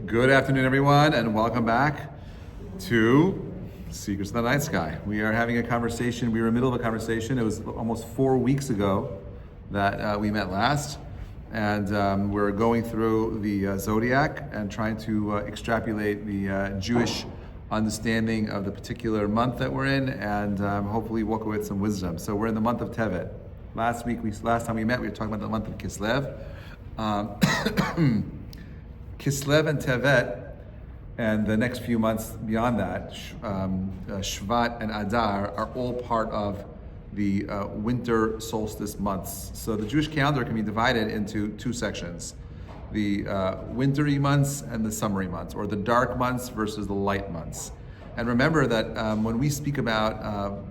Good afternoon, everyone, and welcome back to Secrets of the Night Sky. We are having a conversation. We were in the middle of a conversation. It was almost 4 weeks ago that we met last, and we're going through the zodiac and trying to extrapolate the Jewish understanding of the particular month that we're in, and hopefully walk away with some wisdom. So we're in the month of Tevet. Last time we met, we were talking about the month of Kislev. Kislev and Tevet, and the next few months beyond that, Shvat and Adar, are all part of the winter solstice months. So the Jewish calendar can be divided into two sections: the wintry months and the summery months, or the dark months versus the light months. And remember that when we speak about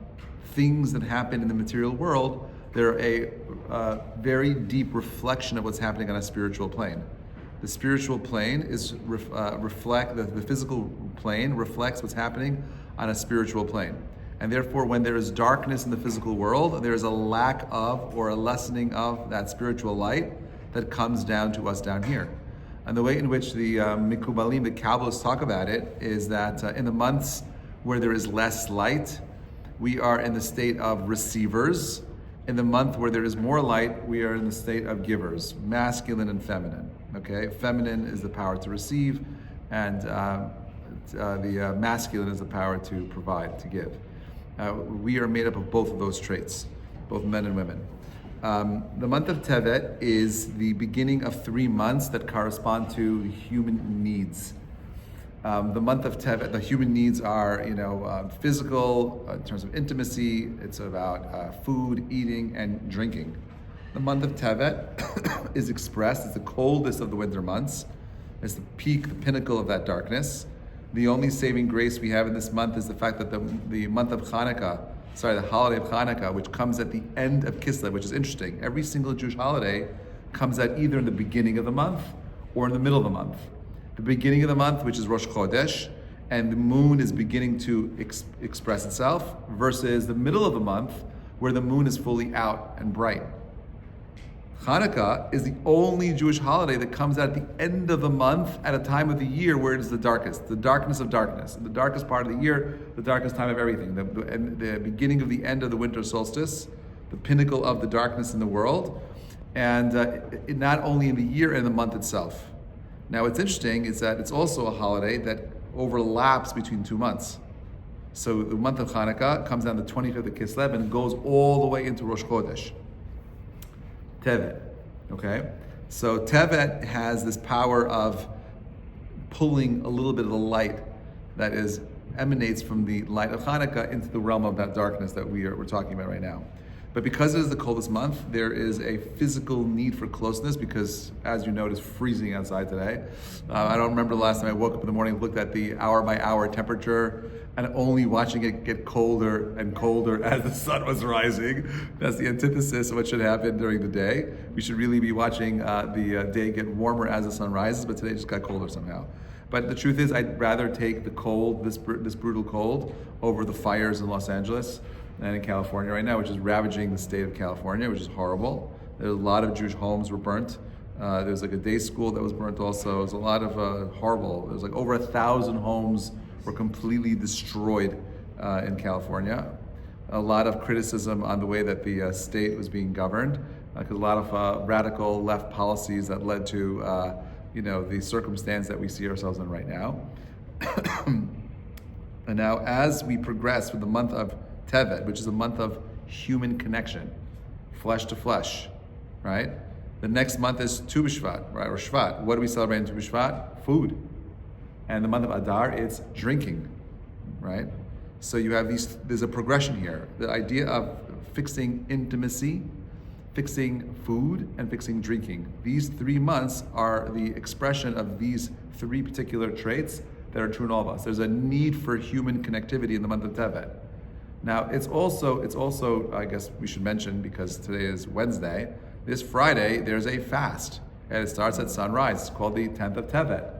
things that happen in the material world, they're a very deep reflection of what's happening on a spiritual plane. The spiritual plane is the physical plane reflects what's happening on a spiritual plane. And therefore, when there is darkness in the physical world, there is a lack of or a lessening of that spiritual light that comes down to us down here. And the way in which the Mikubalim, the Kabbalists, talk about it is that in the months where there is less light, we are in the state of receivers. In the month where there is more light, we are in the state of givers, masculine and feminine. Okay, feminine is the power to receive, and the masculine is the power to provide, to give. We are made up of both of those traits, both men and women. The month of Tevet is the beginning of 3 months that correspond to human needs. The month of Tevet, the human needs are, physical, in terms of intimacy. It's about food, eating, and drinking. The month of Tevet is expressed as the coldest of the winter months. It's the peak, the pinnacle of that darkness. The only saving grace we have in this month is the fact that the month of Hanukkah, the holiday of Hanukkah, which comes at the end of Kislev, which is interesting. Every single Jewish holiday comes at either in the beginning of the month or in the middle of the month. The beginning of the month, which is Rosh Chodesh, and the moon is beginning to express itself, versus the middle of the month, where the moon is fully out and bright. Hanukkah is the only Jewish holiday that comes out at the end of the month at a time of the year where it is the darkest, the darkness of darkness, the darkest part of the year, the darkest time of everything, the beginning of the end of the winter solstice, the pinnacle of the darkness in the world, and not only in the year and the month itself. Now, what's interesting is that it's also a holiday that overlaps between 2 months. So the month of Hanukkah comes down the 25th of Kislev and goes all the way into Rosh Chodesh. Tevet, okay? So Tevet has this power of pulling a little bit of the light that emanates from the light of Hanukkah into the realm of that darkness that we're talking about right now. But because it is the coldest month, there is a physical need for closeness because, as you know, it is freezing outside today. I don't remember the last time I woke up in the morning, looked at the hour-by-hour temperature, and only watching it get colder and colder as the sun was rising. That's the antithesis of what should happen during the day. We should really be watching the day get warmer as the sun rises, but today it just got colder somehow. But the truth is, I'd rather take the cold, this brutal cold, over the fires in Los Angeles and in California right now, which is ravaging the state of California, which is horrible. There's a lot of Jewish homes were burnt. There's like a day school that was burnt also. There's a lot of horrible. There's like over 1,000 homes were completely destroyed in California. A lot of criticism on the way that the state was being governed, because a lot of radical left policies that led to the circumstance that we see ourselves in right now. And now, as we progress with the month of Tevet, which is a month of human connection, flesh to flesh, right? The next month is Tu B'Shvat, right, or Shvat. What do we celebrate in Tu B'Shvat? Food. And the month of Adar, it's drinking, right? So you have there's a progression here. The idea of fixing intimacy, fixing food, and fixing drinking. These 3 months are the expression of these 3 particular traits that are true in all of us. There's a need for human connectivity in the month of Tevet. Now, it's also, I guess we should mention, because today is Wednesday, this Friday, there's a fast, and it starts at sunrise. It's called the 10th of Tevet.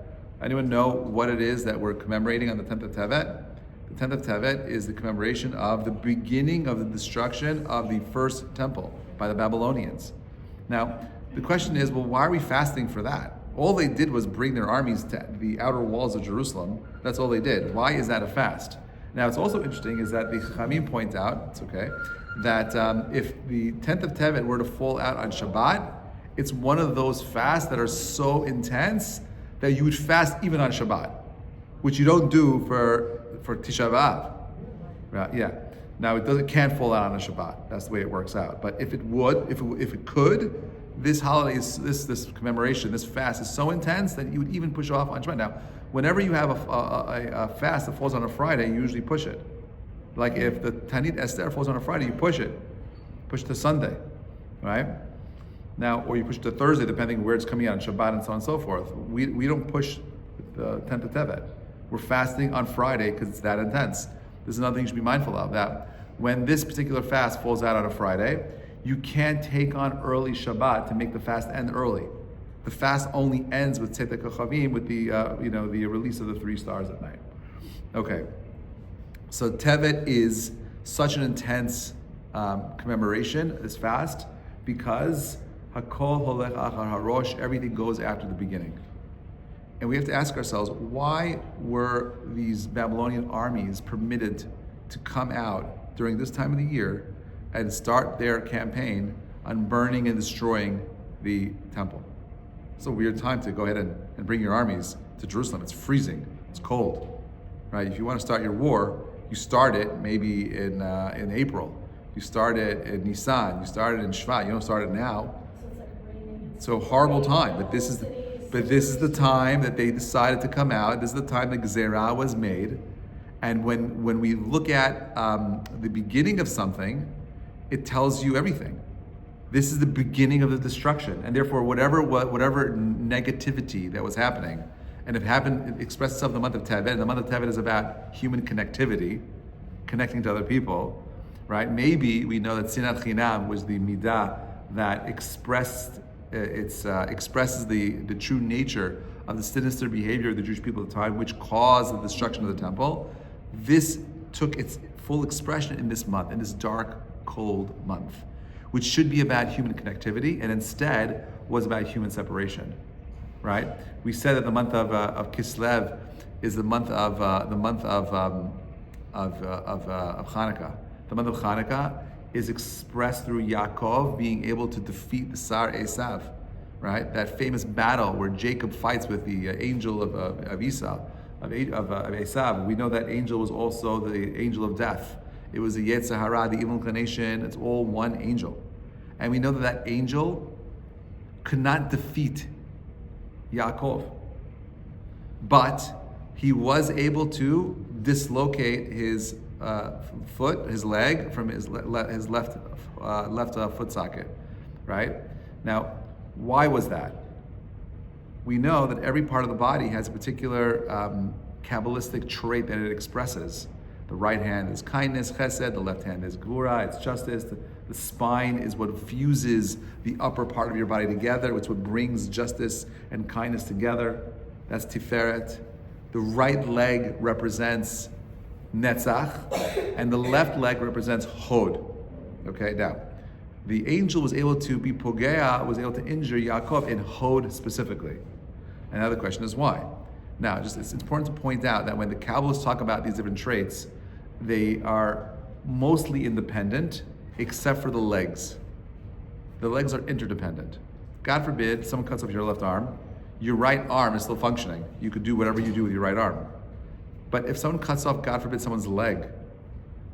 Anyone know what it is that we're commemorating on the 10th of Tevet? The 10th of Tevet is the commemoration of the beginning of the destruction of the first temple by the Babylonians. Now, the question is, well, why are we fasting for that? All they did was bring their armies to the outer walls of Jerusalem. That's all they did. Why is that a fast? Now, it's also interesting is that the Chachamim point out, it's okay, that if the 10th of Tevet were to fall out on Shabbat, it's one of those fasts that are so intense that you would fast even on Shabbat, which you don't do for Tisha B'Av. Right? Yeah. Now it can't fall out on a Shabbat. That's the way it works out. But if it would, if it could, this holiday is this commemoration, this fast is so intense that you would even push off on Shabbat. Now, whenever you have a fast that falls on a Friday, you usually push it. Like if the Tanit Esther falls on a Friday, you push it to Sunday, right? Now, or you push it to Thursday, depending where it's coming out on Shabbat and so on and so forth. We don't push the 10th of Tevet. We're fasting on Friday because it's that intense. This is another thing you should be mindful of, that when this particular fast falls out on a Friday, you can't take on early Shabbat to make the fast end early. The fast only ends with Tzedek HaChavim, with the the release of the 3 stars at night. Okay, so Tevet is such an intense commemoration, this fast, because Hakol Holech Achar Harosh, everything goes after the beginning. And we have to ask ourselves, why were these Babylonian armies permitted to come out during this time of the year and start their campaign on burning and destroying the temple? It's a weird time to go ahead and bring your armies to Jerusalem. It's freezing, it's cold, right? If you want to start your war, you start it maybe in April. You start it in Nisan, you start it in Shvat, you don't start it now. It's a horrible time, but this is the time that they decided to come out. This is the time that Gezerah was made. And when we look at the beginning of something, it tells you everything. This is the beginning of the destruction. And therefore, whatever negativity that was happening, and it expressed itself in the month of Tevet, and the month of Tevet is about human connectivity, connecting to other people, right? Maybe we know that Sinat Chinam was the midah that expresses the true nature of the sinister behavior of the Jewish people at the time, which caused the destruction of the temple. This took its full expression in this month, in this dark, cold month, which should be about human connectivity, and instead was about human separation. Right? We said that the month of Kislev is the month of Hanukkah. The month of Hanukkah is expressed through Yaakov being able to defeat the Sar Esav, right? That famous battle where Jacob fights with the angel of Esau, of Esav. We know that angel was also the angel of death. It was the Yetzer Hara, the evil inclination. It's all one angel. And we know that angel could not defeat Yaakov, but he was able to dislocate his his leg from his left foot socket, right? Now, why was that? We know that every part of the body has a particular Kabbalistic trait that it expresses. The right hand is kindness, chesed, the left hand is gvura, it's justice. The spine is what fuses the upper part of your body together. It's what brings justice and kindness together. That's tiferet. The right leg represents netzach, and the left leg represents hod. Okay, now, the angel was able to be pogea, was able to injure Yaakov in hod specifically. And now the question is why? Now, it's important to point out that when the Kabbalists talk about these different traits, they are mostly independent, except for the legs. The legs are interdependent. God forbid someone cuts off your left arm, your right arm is still functioning. You could do whatever you do with your right arm. But if someone cuts off, God forbid, someone's leg,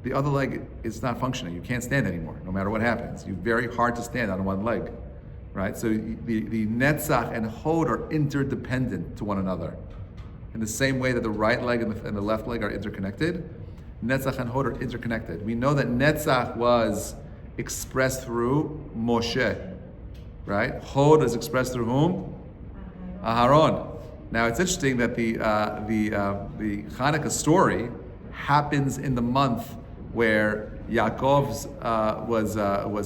the other leg is not functioning. You can't stand anymore, no matter what happens. You're very hard to stand on one leg, right? So the netzach and hod are interdependent to one another. In the same way that the right leg and the left leg are interconnected, netzach and hod are interconnected. We know that netzach was expressed through Moshe, right? Hod is expressed through whom? Aharon. Now it's interesting that the Hanukkah story happens in the month where Yaakov's was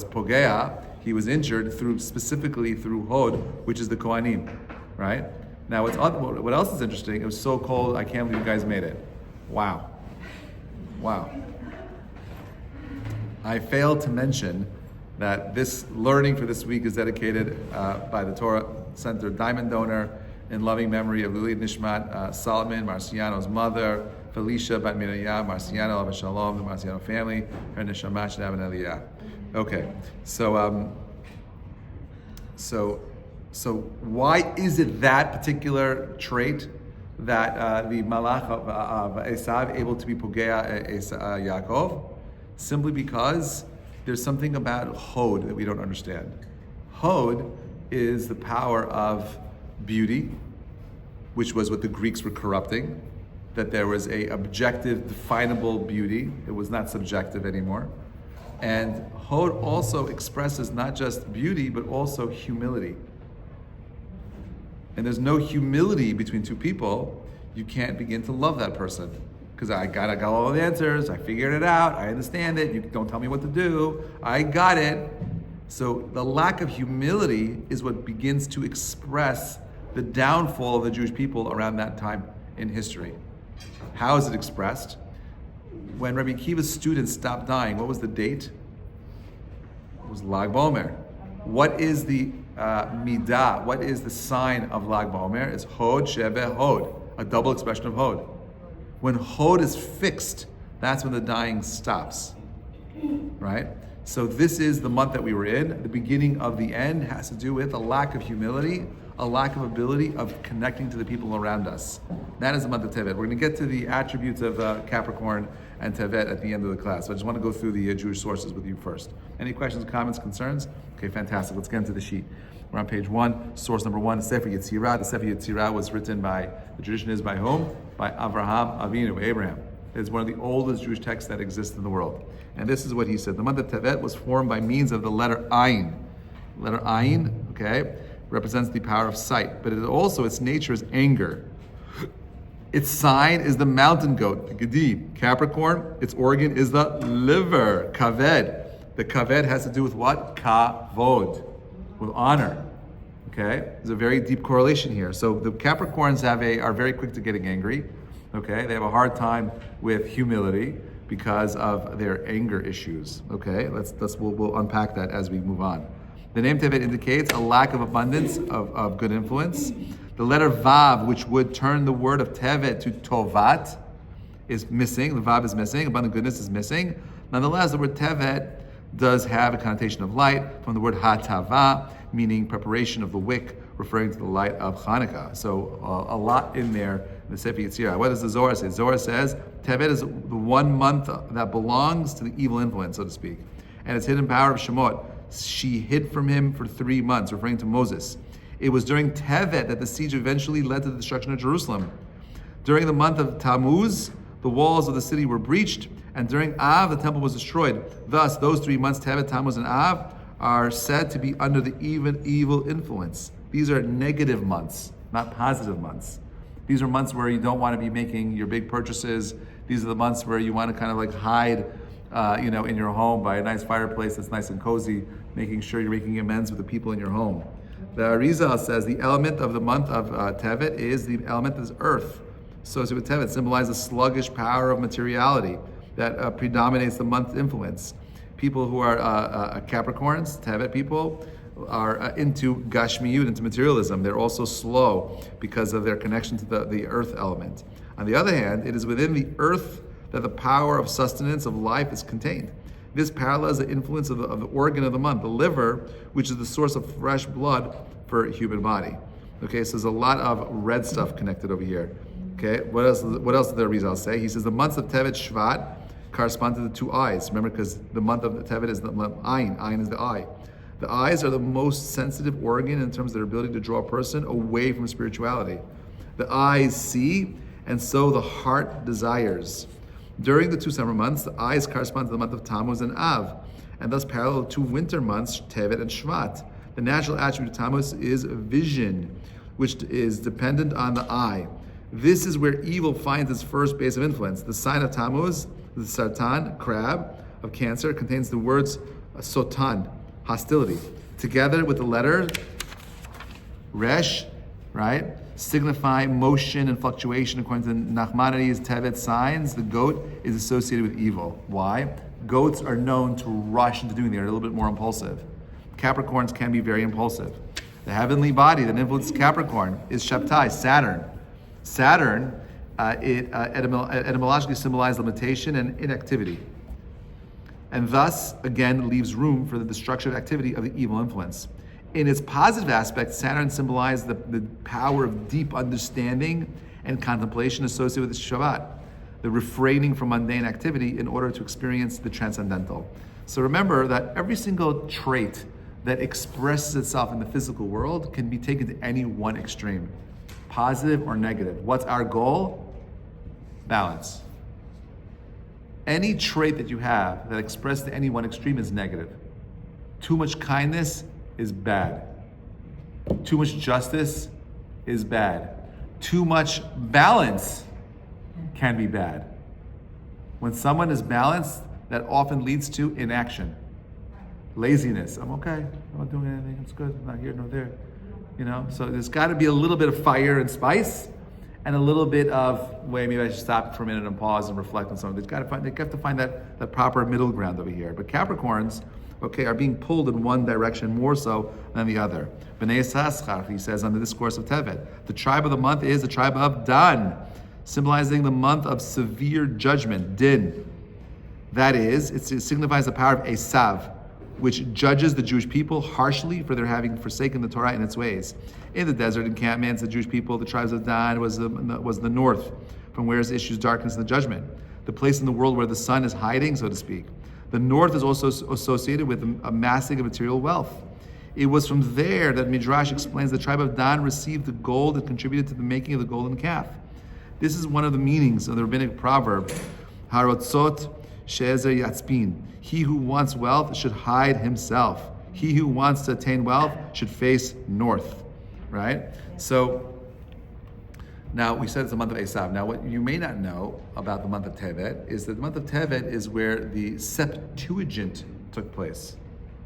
pogea. He was injured specifically through Hod, which is the Kohanim, right? Now what else is interesting? It was so cold. I can't believe you guys made it. Wow. I failed to mention that this learning for this week is dedicated by the Torah Center Diamond Donor. in loving memory of Lili Nishmat Salomon, Murciano's mother, Felicia, Bat Miriam, Murciano, Abba Shalom, the Murciano family, her neshama should have an aliyah. Okay, so why is it that particular trait that the malach of Esav able to be pogea Yaakov? Simply because there's something about Hod that we don't understand. Hod is the power of beauty, which was what the Greeks were corrupting, that there was a objective, definable beauty. It was not subjective anymore. And Hod also expresses not just beauty, but also humility. And there's no humility between two people, you can't begin to love that person. Because I got all the answers, I figured it out, I understand it, you don't tell me what to do, I got it. So the lack of humility is what begins to express the downfall of the Jewish people around that time in history. How is it expressed? When Rabbi Akiva's students stopped dying, what was the date? It was Lag BaOmer. What is the midah? What is the sign of Lag BaOmer? It's Hod Sheve Hod, a double expression of Hod. When Hod is fixed, that's when the dying stops, right? So this is the month that we were in. The beginning of the end has to do with a lack of humility, a lack of ability of connecting to the people around us. That is the month of Tevet. We're going to get to the attributes of Capricorn and Tevet at the end of the class. So I just want to go through the Jewish sources with you first. Any questions, comments, concerns? Okay, fantastic. Let's get into the sheet. We're on page 1, source number 1, Sefer Yetzirah. The Sefer Yetzirah was written by, the tradition is by whom? By Avraham Avinu, Abraham. It's one of the oldest Jewish texts that exist in the world. And this is what he said. The month of Tevet was formed by means of the letter Ayin. Letter Ayin, okay, represents the power of sight, but it also, its nature is anger. Its sign is the mountain goat, the Gedi. Capricorn, its organ is the liver, Kaved. The Kaved has to do with what? Kavod, with honor. Okay, there's a very deep correlation here. So the Capricorns are very quick to getting angry. Okay, they have a hard time with humility because of their anger issues. Okay, we'll unpack that as we move on. The name Tevet indicates a lack of abundance of good influence. The letter Vav, which would turn the word of Tevet to Tovat, is missing. The Vav is missing. Abundant goodness is missing. Nonetheless, the word Tevet does have a connotation of light from the word Hatava, meaning preparation of the wick, referring to the light of Hanukkah. So a lot in there in the Sefer Yetzirah. What does the Zohar say? Zohar says Tevet is the 1 month that belongs to the evil influence, so to speak. And its hidden power of Shemot. She hid from him for 3 months, referring to Moses. It was during Tevet that the siege eventually led to the destruction of Jerusalem. During the month of Tammuz, the walls of the city were breached, and during Av, the temple was destroyed. Thus, those 3 months, Tevet, Tammuz, and Av, are said to be under the evil influence. These are negative months, not positive months. These are months where you don't want to be making your big purchases. These are the months where you want to kind of like hide in your home by a nice fireplace that's nice and cozy, making sure you're making amends with the people in your home. The Arizal says the element of the month of Tevet is the element that is earth. Associated with Tevet symbolizes the sluggish power of materiality that predominates the month's influence. People who are Capricorns, Tevet people, are into Gashmiyut, into materialism. They're also slow because of their connection to the earth element. On the other hand, it is within the earth that the power of sustenance of life is contained. This parallels the influence of the organ of the month, the liver, which is the source of fresh blood for a human body. Okay, so there's a lot of red stuff connected over here. Okay, what else did the Arizal say? He says the months of Tevet, Shvat correspond to the 2 eyes. Remember, because the month of Tevet is the Ayin. Ayin is the eye. The eyes are the most sensitive organ in terms of their ability to draw a person away from spirituality. The eyes see, and so the heart desires. During the 2 summer months, the eyes correspond to the month of Tammuz and Av, and thus parallel to 2 winter months, Tevet and Shvat. The natural attribute of Tammuz is vision, which is dependent on the eye. This is where evil finds its first base of influence. The sign of Tammuz, the Sartan, crab of Cancer, contains the words Sotan, hostility, together with the letter Resh, right? Signify motion and fluctuation. According to Nachmanides' Tevet signs, the goat is associated with evil. Why? Goats are known to rush into doing things. They're a little bit more impulsive. Capricorns can be very impulsive. The heavenly body that influences Capricorn is Shabtai, Saturn. Saturn, etymologically symbolizes limitation and inactivity, and thus, again, leaves room for the destructive activity of the evil influence. In its positive aspect, Saturn symbolizes the power of deep understanding and contemplation associated with the Shabbat, the refraining from mundane activity in order to experience the transcendental. So remember that every single trait that expresses itself in the physical world can be taken to any one extreme, positive or negative. What's our goal? Balance. Any trait that you have that expresses to any one extreme is negative. Too much kindness is bad. Too much justice is bad. Too much balance can be bad. When someone is balanced, that often leads to inaction. Laziness. I'm okay. I'm not doing anything. It's good. I'm not here nor there. So there's got to be a little bit of fire and spice, and a little bit of, wait, maybe I should stop for a minute and pause and reflect on something. They have to find that proper middle ground over here. But Capricorns, are being pulled in one direction more so than the other. B'nai Yisachar, he says on the discourse of Tevet, the tribe of the month is the tribe of Dan, symbolizing the month of severe judgment, Din. That is, it signifies the power of Esav, which judges the Jewish people harshly for their having forsaken the Torah and its ways. In the desert encampments, the Jewish people, the tribes of Dan, was the north, from where issues darkness and the judgment, the place in the world where the sun is hiding, so to speak. The north is also associated with amassing of material wealth. It was from there that Midrash explains the tribe of Dan received the gold and contributed to the making of the golden calf. This is one of the meanings of the rabbinic proverb, Harotzot she'ezer yatzpin. He who wants wealth should hide himself. He who wants to attain wealth should face north, right? So, now we said it's the month of Esav. Now what you may not know about the month of Tevet is that the month of Tevet is where the Septuagint took place.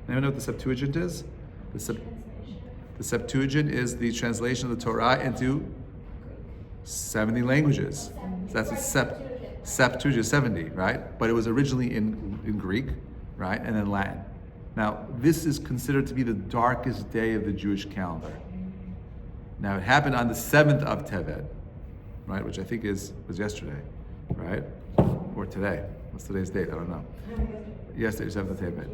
Anyone know what the Septuagint is? The Septuagint is the translation of the Torah into 70 languages. So that's a Septuagint, 70, right? But it was originally in Greek, right? And then Latin. Now, this is considered to be the darkest day of the Jewish calendar. Now, it happened on the 7th of Tevet, right? Which I think was yesterday, right? Or today. What's today's date? I don't know. Yesterday, 7th of Tevet.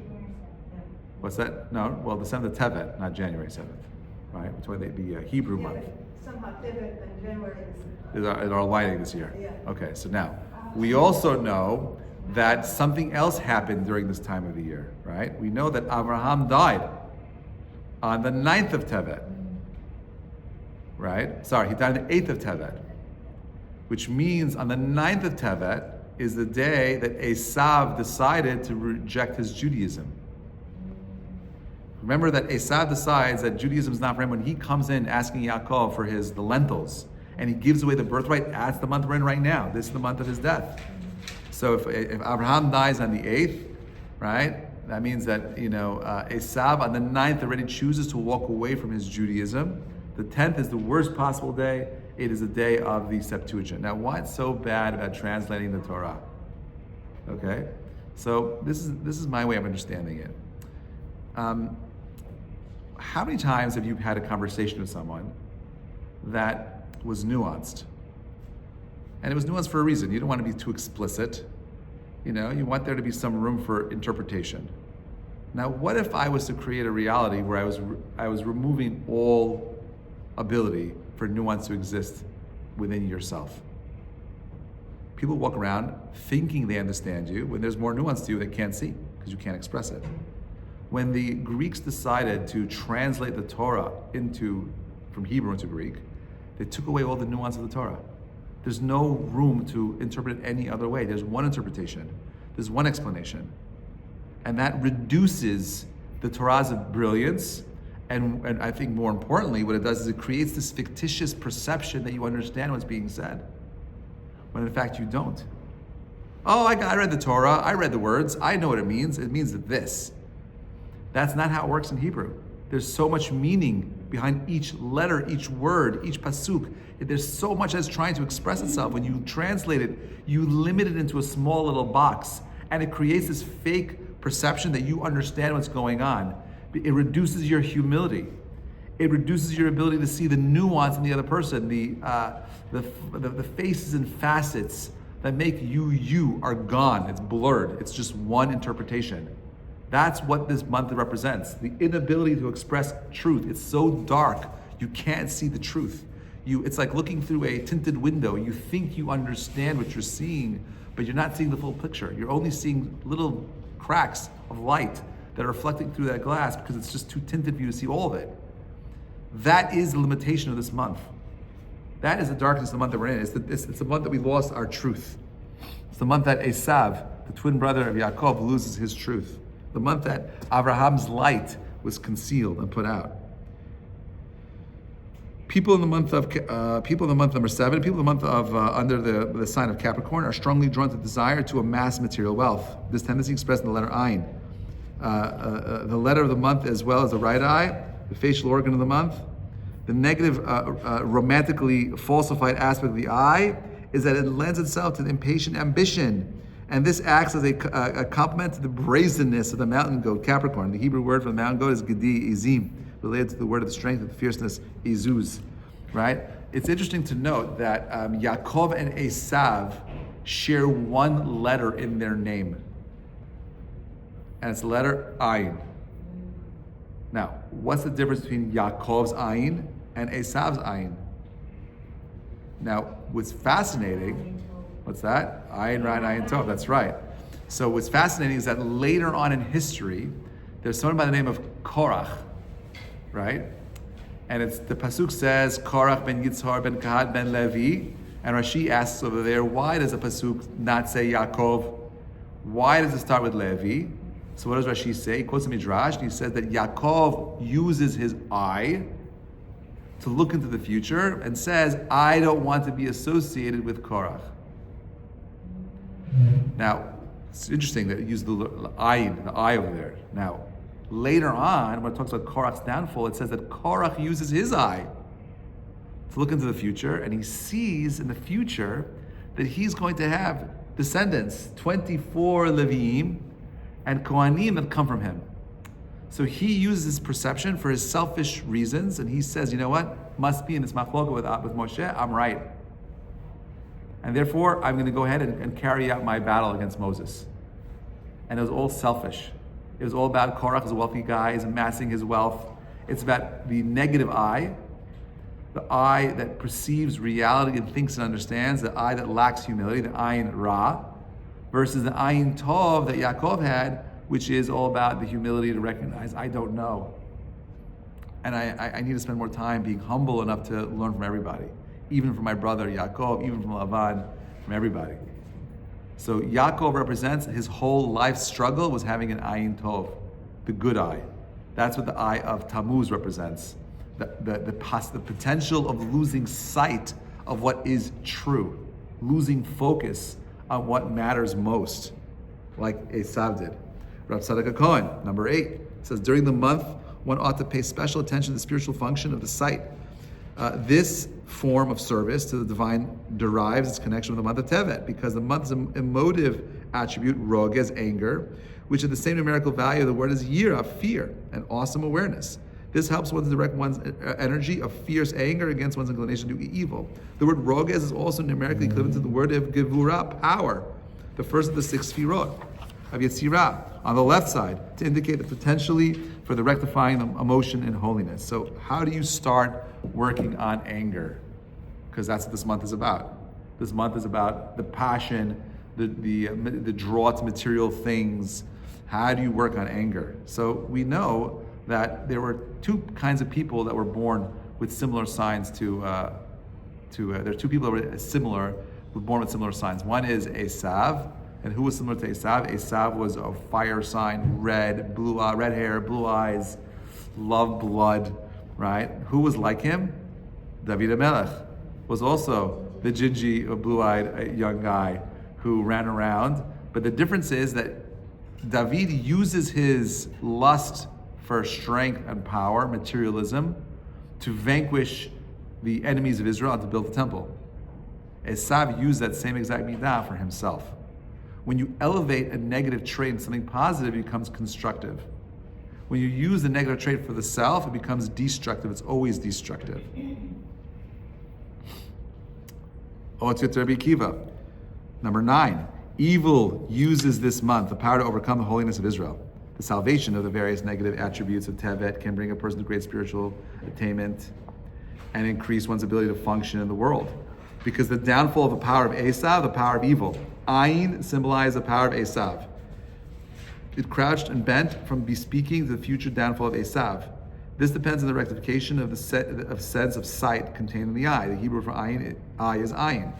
What's that? No, well, the 7th of Tevet, not January 7th, right? Which was the Hebrew month. Somehow Tevet and January is our lighting this year. Yeah. Okay, so now, we also know that something else happened during this time of the year, right? We know that Abraham died on the 9th of Tevet, right? Sorry, he died on the 8th of Tevet, which means on the 9th of Tevet is the day that Esav decided to reject his Judaism. Remember that Esav decides that Judaism is not for him when he comes in asking Yaakov for the lentils, and he gives away the birthright. That's the month we're in right now. This is the month of his death. So if Abraham dies on the 8th, right, that means that Esav on the 9th already chooses to walk away from his Judaism. The 10th is the worst possible day. It is a day of the Septuagint. Now, what's so bad about translating the Torah? Okay, so this is my way of understanding it. How many times have you had a conversation with someone that was nuanced? And it was nuanced for a reason. You don't want to be too explicit. You want there to be some room for interpretation. Now, what if I was to create a reality where I was removing all ability for nuance to exist within yourself? People walk around thinking they understand you when there's more nuance to you they can't see because you can't express it. When the Greeks decided to translate the Torah from Hebrew into Greek, they took away all the nuance of the Torah. There's no room to interpret it any other way. There's one interpretation. There's one explanation. And that reduces the Torah's brilliance. And I think more importantly, what it does is it creates this fictitious perception that you understand what's being said, when in fact you don't. Oh, I read the Torah. I read the words. I know what it means. It means this. That's not how it works in Hebrew. There's so much meaning behind each letter, each word, each pasuk. There's so much that's trying to express itself. When you translate it, you limit it into a small little box, and it creates this fake perception that you understand what's going on. It reduces your humility. It reduces your ability to see the nuance in the other person, the faces and facets that make you are gone. It's blurred. It's just one interpretation. That's what this month represents. The inability to express truth. It's so dark, you can't see the truth. It's like looking through a tinted window. You think you understand what you're seeing, but you're not seeing the full picture. You're only seeing little cracks of light that are reflecting through that glass because it's just too tinted for you to see all of it. That is the limitation of this month. That is the darkness of the month that we're in. It's the month that we lost our truth. It's the month that Esav, the twin brother of Yaakov, loses his truth. The month that Abraham's light was concealed and put out. People in the month number 7, people in the month of under the sign of Capricorn are strongly drawn to desire to amass material wealth. This tendency expressed in the letter Ayin. The letter of the month, as well as the right eye, the facial organ of the month. The negative, romantically falsified aspect of the eye is that it lends itself to the impatient ambition. And this acts as a complement to the brazenness of the mountain goat, Capricorn. The Hebrew word for the mountain goat is Gedi Izim, related to the word of the strength of the fierceness, Izuz, right? It's interesting to note that Yaakov and Esav share one letter in their name. And it's the letter Ayin. Now, what's the difference between Yaakov's Ayin and Esav's Ayin? Now, what's fascinating, what's that? Ayin, Ra, and Ayin Tov, that's right. So what's fascinating is that later on in history, there's someone by the name of Korach, right? And the pasuk says, Korach ben Yitzhar ben Kahad ben Levi, and Rashi asks over there, why does the pasuk not say Yaakov? Why does it start with Levi? So what does Rashi say? He quotes the Midrash, and he says that Yaakov uses his eye to look into the future and says, I don't want to be associated with Korach. Now, it's interesting that it used the eye over there. Now, later on, when it talks about Korach's downfall, it says that Korach uses his eye to look into the future, and he sees in the future that he's going to have descendants, 24 Leviim, and Kohanim that come from him. So he uses his perception for his selfish reasons, and he says, you know what? Must be in this machloka with Moshe, I'm right. And therefore, I'm going to go ahead and carry out my battle against Moses. And it was all selfish. It was all about Korach is a wealthy guy, he's amassing his wealth. It's about the negative eye, the eye that perceives reality and thinks and understands, the eye that lacks humility, the Ayin Ra, versus the Ayin Tov that Yaakov had, which is all about the humility to recognize, I don't know. And I need to spend more time being humble enough to learn from everybody, even from my brother Yaakov, even from Lavan, from everybody. So Yaakov represents his whole life struggle was having an Ayin Tov, the good eye. That's what the eye of Tammuz represents. The potential of losing sight of what is true, losing focus on what matters most, like Esav did. Rav Tzadok Cohen, number 8, says during the month one ought to pay special attention to the spiritual function of the sight. This form of service to the divine derives its connection with the month of Tevet, because the month's emotive attribute, rogez, anger, which is the same numerical value of the word as yira, fear, and awesome awareness. This helps one to direct one's energy of fierce anger against one's inclination to do evil. The word rogez is also numerically equivalent to the word of gevura, power, the first of the 6 sfirot of Yetzirah, on the left side, to indicate the potentially for the rectifying of emotion and holiness. So how do you start working on anger? Because that's what this month is about. This month is about the passion, the draw to material things. How do you work on anger? So we know that there were 2 kinds of people that were born with similar signs there are 2 people that were similar, were born with similar signs. One is Esav. And who was similar to Esav? Esav was a fire sign, red hair, blue eyes, love blood, right? Who was like him? David HaMelech was also the gingy, blue-eyed young guy who ran around. But the difference is that David uses his lust for strength and power, materialism, to vanquish the enemies of Israel and to build the temple. Esav used that same exact midah for himself. When you elevate a negative trait into something positive, it becomes constructive. When you use the negative trait for the self, it becomes destructive. It's always destructive. Rabbi Akiva. Number 9, evil uses this month the power to overcome the holiness of Israel. The salvation of the various negative attributes of Tevet can bring a person to great spiritual attainment and increase one's ability to function in the world. Because the downfall of the power of Esav, the power of evil. Ayin symbolizes the power of Esav. It crouched and bent from bespeaking the future downfall of Esav. This depends on the rectification of the sense of sight contained in the eye. The Hebrew for ayin, eye is ayin,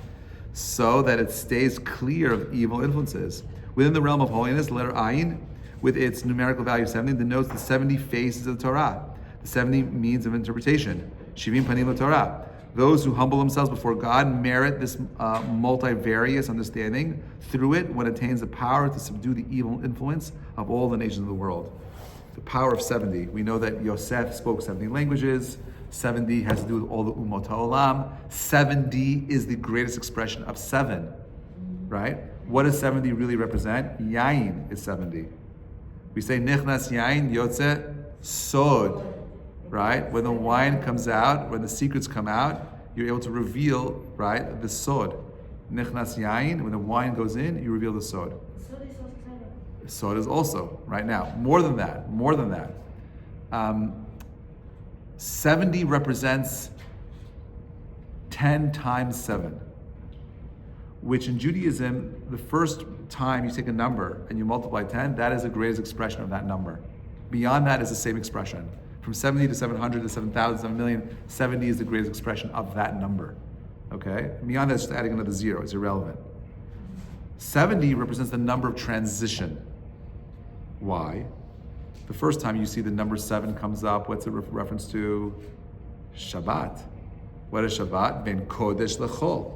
so that it stays clear of evil influences. Within the realm of holiness, the letter ayin, with its numerical value of 70, denotes the 70 faces of the Torah, the 70 means of interpretation. Shivim panim Torah. Those who humble themselves before God merit this multivarious understanding. Through it, one attains the power to subdue the evil influence of all the nations of the world. The power of 70. We know that Yosef spoke 70 languages. 70 has to do with all the umot ha'olam. 70 is the greatest expression of 7, right? What does 70 really represent? Yain is 70. We say nichnas yain yotze sod, right? When the wine comes out, when the secrets come out, you're able to reveal, right, the sod. Nichnas yain, when the wine goes in, you reveal the sod. Sod is also, right now, more than that. 70 represents 10 times 7, which in Judaism, the first time you take a number and you multiply 10, that is the greatest expression of that number. Beyond that is the same expression. From 70 to 700 to 7,000, 7 million, 70 is the greatest expression of that number. Okay? Beyond that, it's just adding another zero. It's irrelevant. 70 represents the number of transition. Why? The first time you see the number 7 comes up, what's it reference to? Shabbat. What is Shabbat? Ben Kodesh lechol.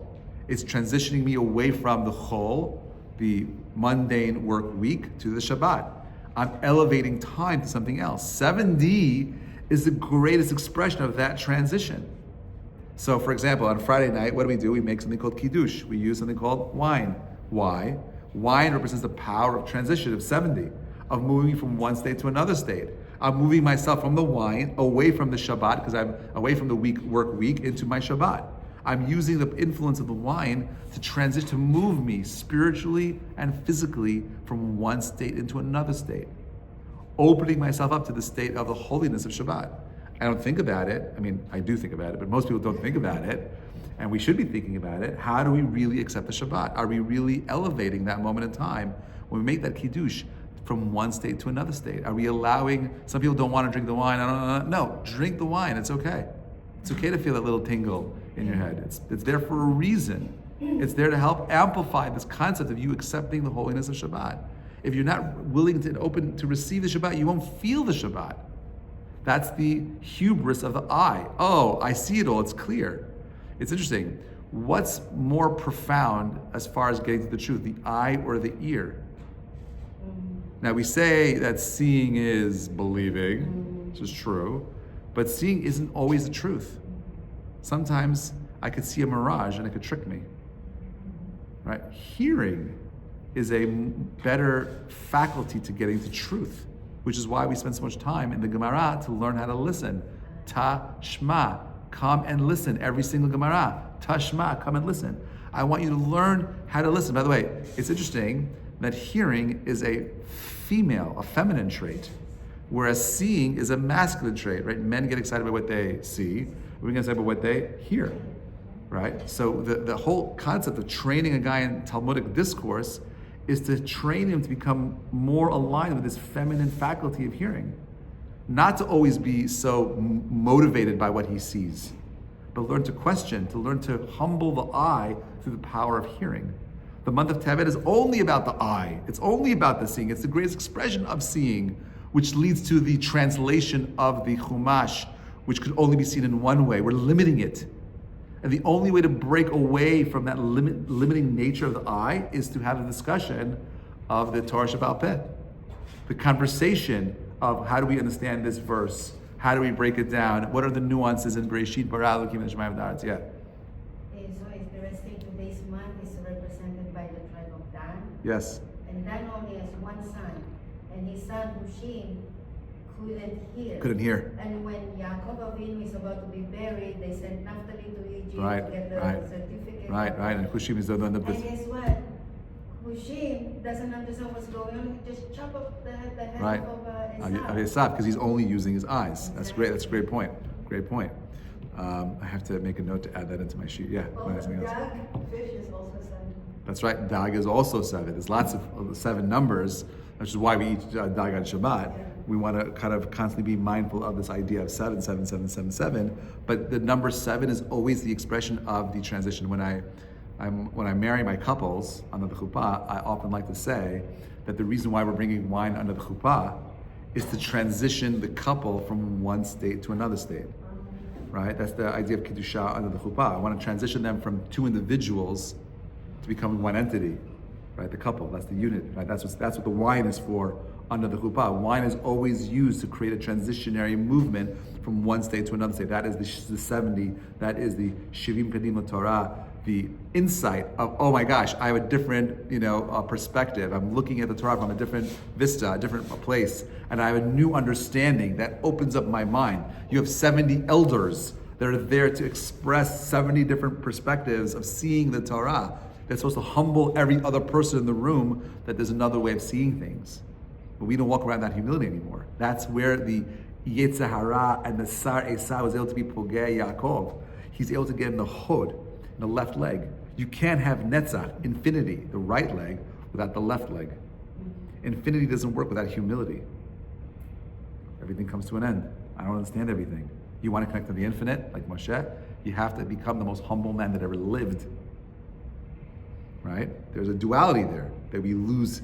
It's transitioning me away from the chol, the mundane work week, to the Shabbat. I'm elevating time to something else. 70 is the greatest expression of that transition. So, for example, on Friday night, what do? We make something called kiddush. We use something called wine. Why? Wine represents the power of transition of 70, of moving from one state to another state. I'm moving myself from the wine away from the Shabbat, because I'm away from the work week, into my Shabbat. I'm using the influence of the wine to transition, to move me spiritually and physically from one state into another state, opening myself up to the state of the holiness of Shabbat. I don't think about it. I mean, I do think about it, but most people don't think about it. And we should be thinking about it. How do we really accept the Shabbat? Are we really elevating that moment in time when we make that kiddush from one state to another state? Are we allowing, some people don't want to drink the wine. No, drink the wine. It's okay. It's okay to feel that little tingle in your head. It's there for a reason. It's there to help amplify this concept of you accepting the holiness of Shabbat. If you're not willing to open to receive the Shabbat, you won't feel the Shabbat. That's the hubris of the eye. Oh, I see it all. It's clear. It's interesting. What's more profound as far as getting to the truth, the eye or the ear? Now we say that seeing is believing, which is true, but seeing isn't always the truth. Sometimes I could see a mirage and it could trick me. Right? Hearing is a better faculty to getting to truth, which is why we spend so much time in the Gemara to learn how to listen. Tashma, come and listen. Every single Gemara. Tashma, come and listen. I want you to learn how to listen. By the way, it's interesting that hearing is a feminine trait, whereas seeing is a masculine trait, right? Men get excited by what they see, women get excited by what they hear, right? So the whole concept of training a guy in Talmudic discourse is to train him to become more aligned with this feminine faculty of hearing. Not to always be so motivated by what he sees, but learn to question, to learn to humble the eye through the power of hearing. The month of Tevet is only about the eye. It's only about the seeing. It's the greatest expression of seeing, which leads to the translation of the Chumash, which could only be seen in one way. We're limiting it. And the only way to break away from that limiting nature of the eye is to have a discussion of the Torah Shebaal Peh. The conversation of how do we understand this verse? How do we break it down? What are the nuances in Bereshit bara Elokim et Shemayim v'haaretz? Yeah. So interesting, today's month is represented by the tribe of Dan. Yes. And Dan only has one son. And his son, Hushim, couldn't hear. Couldn't hear. And when Yaakov Avinu is about to be buried, they sent Naphtali to Egypt Right, to get the right. certificate. Right, and Hushim is the one that. And guess what? Hushim doesn't understand what's going on. He just chop up the head Right. of Of Esau. Esau, because he's only using his eyes. That's great. That's a great point. Great point. I have to make a note to add that into my sheet. Yeah. Well, something else. Dag, fish is also 7. That's right. Dag is also 7. There's lots of 7 numbers, which is why we eat Dag on Shabbat. We want to kind of constantly be mindful of this idea of 7, 7, 7, 7, 7. But the number 7 is always the expression of the transition. When I marry my couples under the chuppah, I often like to say that the reason why we're bringing wine under the chuppah is to transition the couple from one state to another state. Right? That's the idea of Kiddusha under the chuppah. I want to transition them from 2 individuals to becoming one entity. Right? The couple, that's the unit. Right? That's what the wine is for under the chuppah. Wine is always used to create a transitionary movement from one state to another state. That is the 70, that is the Shivim Kadim Torah, the insight of, oh my gosh, I have a different perspective. I'm looking at the Torah from a different vista, a different place, and I have a new understanding that opens up my mind. You have 70 elders that are there to express 70 different perspectives of seeing the Torah. That's supposed to humble every other person in the room that there's another way of seeing things. But we don't walk around that humility anymore. That's where the Yetzer Hara and the Sar Esau was able to be Pogei Yaakov. He's able to get in the hood, in the left leg. You can't have Netzach, infinity, the right leg, without the left leg. Infinity doesn't work without humility. Everything comes to an end. I don't understand everything. You want to connect to the infinite, like Moshe, you have to become the most humble man that ever lived. Right? There's a duality there that we lose.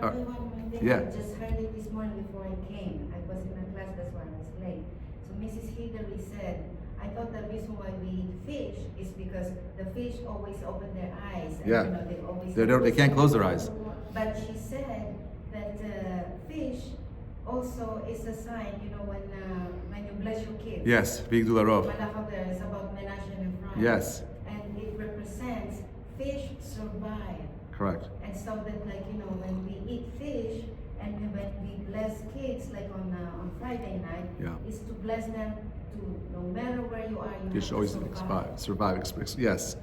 Rabbi, one thing, yeah. I just heard it this morning before I came. I was in a class, that's why I was late. So Mrs. Hillary said, I thought the reason why we eat fish is because the fish always open their eyes. And, Yeah. they always They can't close their eyes. But she said that fish also is a sign, when you bless your kids. Yes, Big Dularov. It's about Menashe and Ephraim. Yes. And it represents fish survive. Correct. And so that, when we eat fish and when we bless kids, like on Friday night, Yeah. is to bless them to, no matter where you are, You have should to always survive. Yes.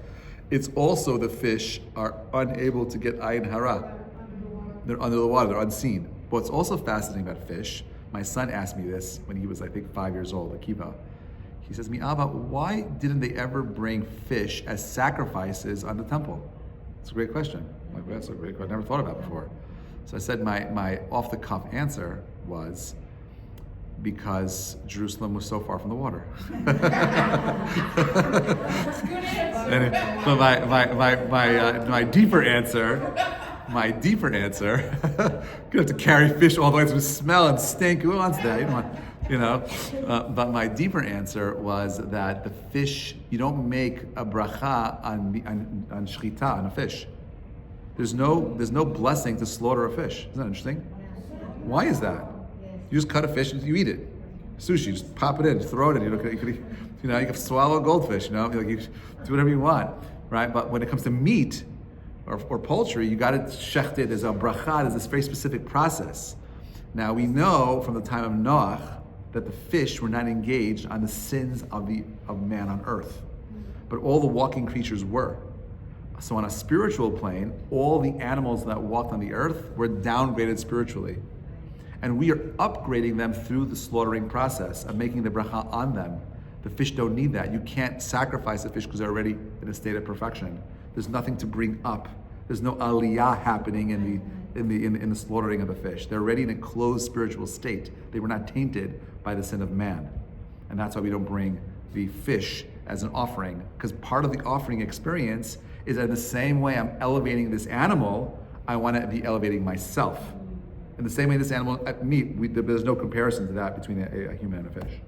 It's also the fish are unable to get ayin hara. They're under the water, they're unseen. What's also fascinating about fish, my son asked me this when he was, I think, 5 years old, Akiva. He says to me, Abba, why didn't they ever bring fish as sacrifices on the temple? It's a great question. I'm like, that's a great question. I never thought about it before. So I said my off-the-cuff answer was because Jerusalem was so far from the water. But my deeper answer, you have to carry fish all the way through smell and stink. Who wants that? You don't want, but my deeper answer was that the fish, you don't make a bracha on shchita, on a fish. There's no blessing to slaughter a fish. Isn't that interesting? Why is that? You just cut a fish and you eat it. Sushi, just pop it in, just throw it in. You can swallow a goldfish. You do whatever you want, right? But when it comes to meat or poultry, you got to shecht it. There's a bracha. There's this very specific process. Now we know from the time of Noach that the fish were not engaged on the sins of man on earth, but all the walking creatures were. So on a spiritual plane, all the animals that walked on the earth were downgraded spiritually. And we are upgrading them through the slaughtering process of making the bracha on them. The fish don't need that. You can't sacrifice the fish because they're already in a state of perfection. There's nothing to bring up. There's no aliyah happening in the slaughtering of the fish. They're already in a closed spiritual state. They were not tainted by the sin of man. And that's why we don't bring the fish as an offering, because part of the offering experience is that in the same way I'm elevating this animal, I want to be elevating myself. In the same way this animal, meat, there's no comparison to that between a human and a fish.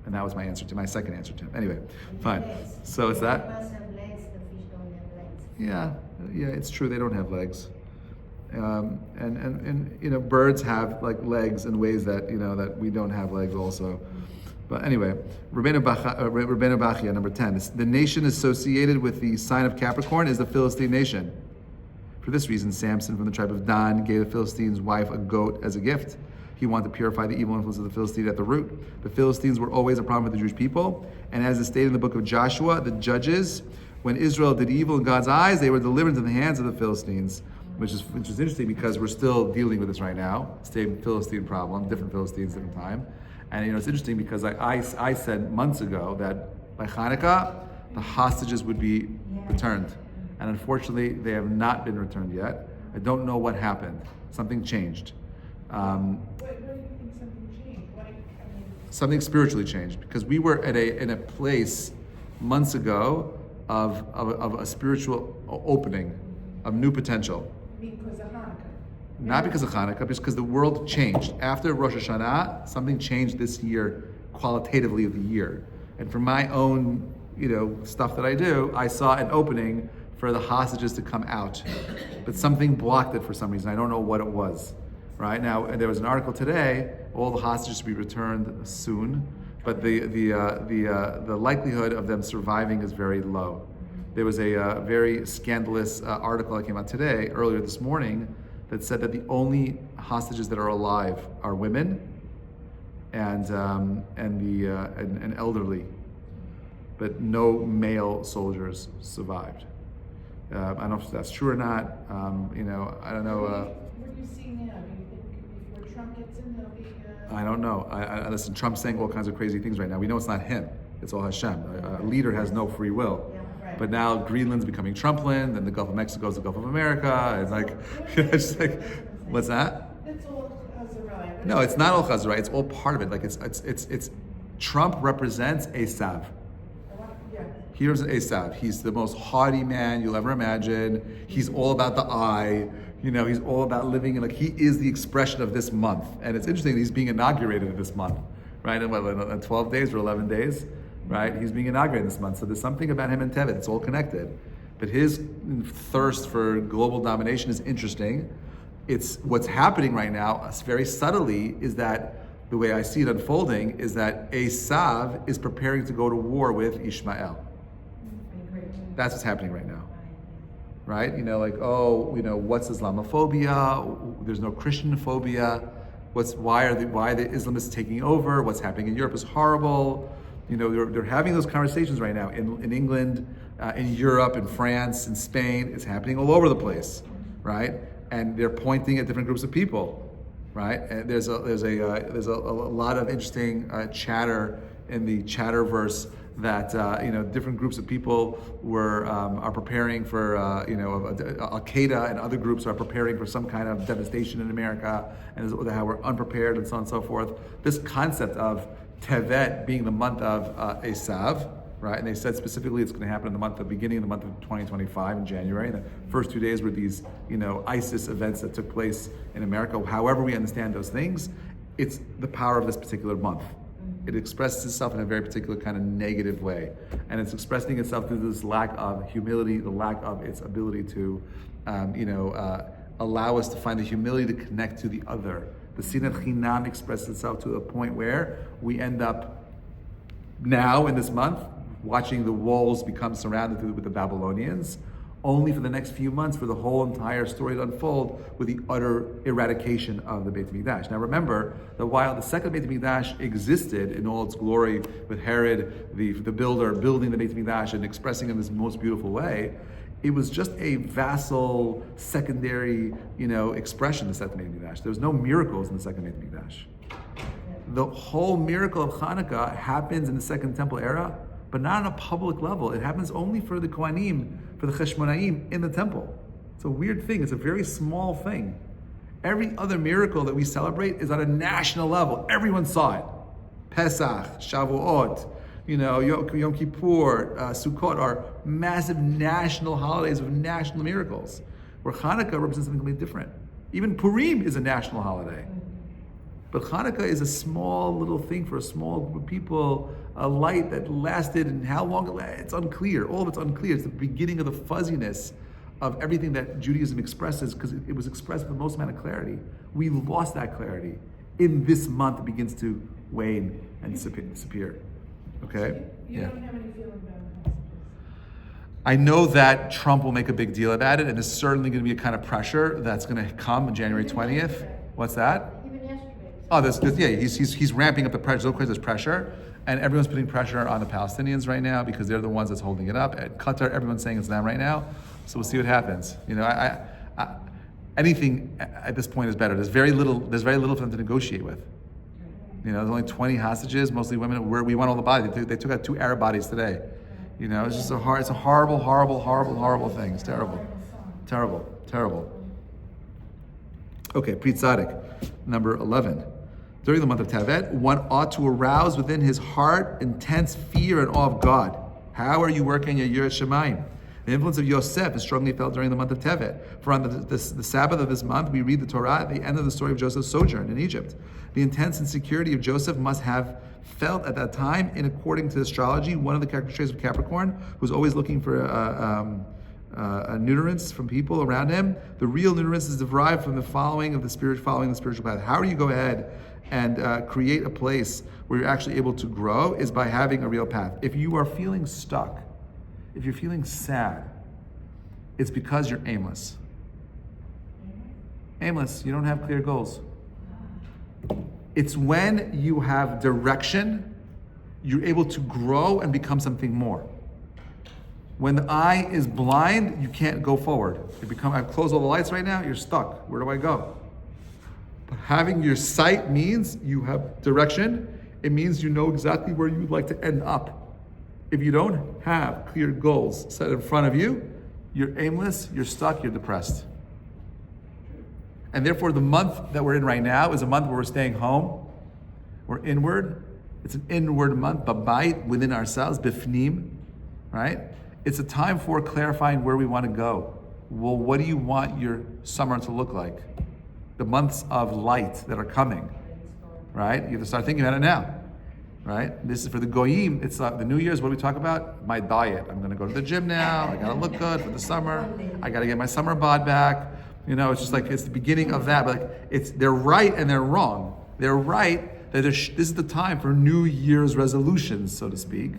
And that was my second answer to him. Anyway, fine. So it's that. Must have legs, the fish don't have legs. Yeah, it's true. They don't have legs. And birds have like legs in ways that that we don't have legs also. But anyway, Rabbeinu Bachia, number 10. The nation associated with the sign of Capricorn is the Philistine nation. For this reason, Samson from the tribe of Dan gave the Philistine's wife a goat as a gift. He wanted to purify the evil influence of the Philistines at the root. The Philistines were always a problem with the Jewish people. And as is stated in the book of Joshua, the judges, when Israel did evil in God's eyes, they were delivered into the hands of the Philistines, which is interesting because we're still dealing with this right now. Same Philistine problem, different Philistines, different time. And it's interesting because I said months ago that by Hanukkah, the hostages would be returned. And unfortunately, they have not been returned yet. I don't know what happened. Something changed. What do you think something changed? Something spiritually changed because we were in a place months ago of a spiritual opening, of new potential. Because of Hanukkah. Not because of Hanukkah, because the world changed. After Rosh Hashanah, something changed this year, qualitatively of the year. And from my own, stuff that I do, I saw an opening for the hostages to come out. But something blocked it for some reason. I don't know what it was. Right now, there was an article today, all the hostages to be returned soon, but the likelihood of them surviving is very low. There was a very scandalous article that came out today, earlier this morning, that said that the only hostages that are alive are women and elderly, but no male soldiers survived. I don't know if that's true or not. I don't know. What do you see now? Do you think before Trump gets in, there'll be... I don't know. I listen, Trump's saying all kinds of crazy things right now. We know it's not him. It's all Hashem. A leader has no free will. Yeah, right. But now Greenland's becoming Trumpland, and the Gulf of Mexico is the Gulf of America. It's like, it's like, what's that? It's all Azariah. No, it's not all Chazarah. It's all part of it. Like it's Trump represents Esav. Yeah. Here's Esav. He's the most haughty man you'll ever imagine. He's all about the eye. He's all about living in, he is the expression of this month. And it's interesting that he's being inaugurated this month, right? In 12 days or 11 days, right? He's being inaugurated this month. So there's something about him and Tevet. It's all connected. But his thirst for global domination is interesting. It's what's happening right now, very subtly, is that the way I see it unfolding is that Esav is preparing to go to war with Ishmael. That's what's happening right now. Right? What's Islamophobia? There's no Christian phobia. Why the Islamists taking over? What's happening in Europe is horrible. They're having those conversations right now in England, in Europe, in France, in Spain. It's happening all over the place, right? And they're pointing at different groups of people, right? And there's a lot of interesting chatter in the Chatterverse that different groups of people are preparing for Al Qaeda and other groups are preparing for some kind of devastation in America, and how we're unprepared and so on and so forth. This concept of Tevet being the month of Esav, right? And they said specifically it's going to happen in the beginning of the month of 2025 in January. And the first 2 days were these ISIS events that took place in America. However we understand those things, it's the power of this particular month. It expresses itself in a very particular kind of negative way. And it's expressing itself through this lack of humility, the lack of its ability to, allow us to find the humility to connect to the other. The Sinat Chinam expresses itself to a point where we end up now in this month watching the walls become surrounded with the Babylonians, only for the next few months for the whole entire story to unfold with the utter eradication of the Beit HaMikdash. Now remember that while the second Beit HaMikdash existed in all its glory with Herod, the builder, building the Beit HaMikdash and expressing it in this most beautiful way, it was just a vassal, secondary, expression of the second Beit HaMikdash. There was no miracles in the second Beit HaMikdash. The whole miracle of Hanukkah happens in the Second Temple era, but not on a public level. It happens only for the Kohanim, for the Cheshmonaim in the temple. It's a weird thing. It's a very small thing. Every other miracle that we celebrate is on a national level. Everyone saw it. Pesach, Shavuot, Yom Kippur, Sukkot are massive national holidays of national miracles, where Hanukkah represents something completely different. Even Purim is a national holiday. But Hanukkah is a small little thing for a small group of people, a light that lasted, and how long it lasted, it's unclear. All of it's unclear. It's the beginning of the fuzziness of everything that Judaism expresses, because it was expressed with the most amount of clarity. We lost that clarity. In this month, it begins to wane and disappear. Okay? You don't have any feeling about it? I know that Trump will make a big deal about it, and there's certainly going to be a kind of pressure that's going to come on January 20th. What's that? Even yesterday, Oh, he's ramping up the pressure. There's pressure, and everyone's putting pressure on the Palestinians right now because they're the ones that's holding it up. At Qatar, everyone's saying it's them right now. So we'll see what happens. Anything at this point is better. There's very little for them to negotiate with. There's only 20 hostages, mostly women. We want all the bodies. They took out 2 Arab bodies today. It's just it's a horrible, horrible, horrible, horrible thing. It's terrible. Terrible, terrible. Okay, Pri Tzadik, number 11. During the month of Tevet, one ought to arouse within his heart intense fear and awe of God. How are you working your Yiras Shamayim? The influence of Yosef is strongly felt during the month of Tevet. For on the Sabbath of this month, we read the Torah at the end of the story of Joseph's sojourn in Egypt. The intense insecurity of Joseph must have felt at that time, in according to astrology, one of the character traits of Capricorn, who's always looking for nutrients from people around him. The real nutrients is derived from the following the spiritual path. How do you go ahead and create a place where you're actually able to grow? Is by having a real path. If you are feeling stuck, if you're feeling sad, it's because you're aimless. Aimless, you don't have clear goals. It's when you have direction, you're able to grow and become something more. When the eye is blind, you can't go forward. I've closed all the lights right now, you're stuck. Where do I go? But having your sight means you have direction. It means you know exactly where you'd like to end up. If you don't have clear goals set in front of you, you're aimless, you're stuck, you're depressed. And therefore, the month that we're in right now is a month where we're staying home. We're inward. It's an inward month, babayit, within ourselves, bifnim, right? It's a time for clarifying where we want to go. Well, what do you want your summer to look like? The months of light that are coming, right? You have to start thinking about it now, right? This is for the goyim. It's the New Year's. What do we talk about? My diet. I'm going to go to the gym now. I got to look good for the summer. I got to get my summer bod back. It's just like it's the beginning of that. But they're right and they're wrong. They're right that this is the time for New Year's resolutions, so to speak.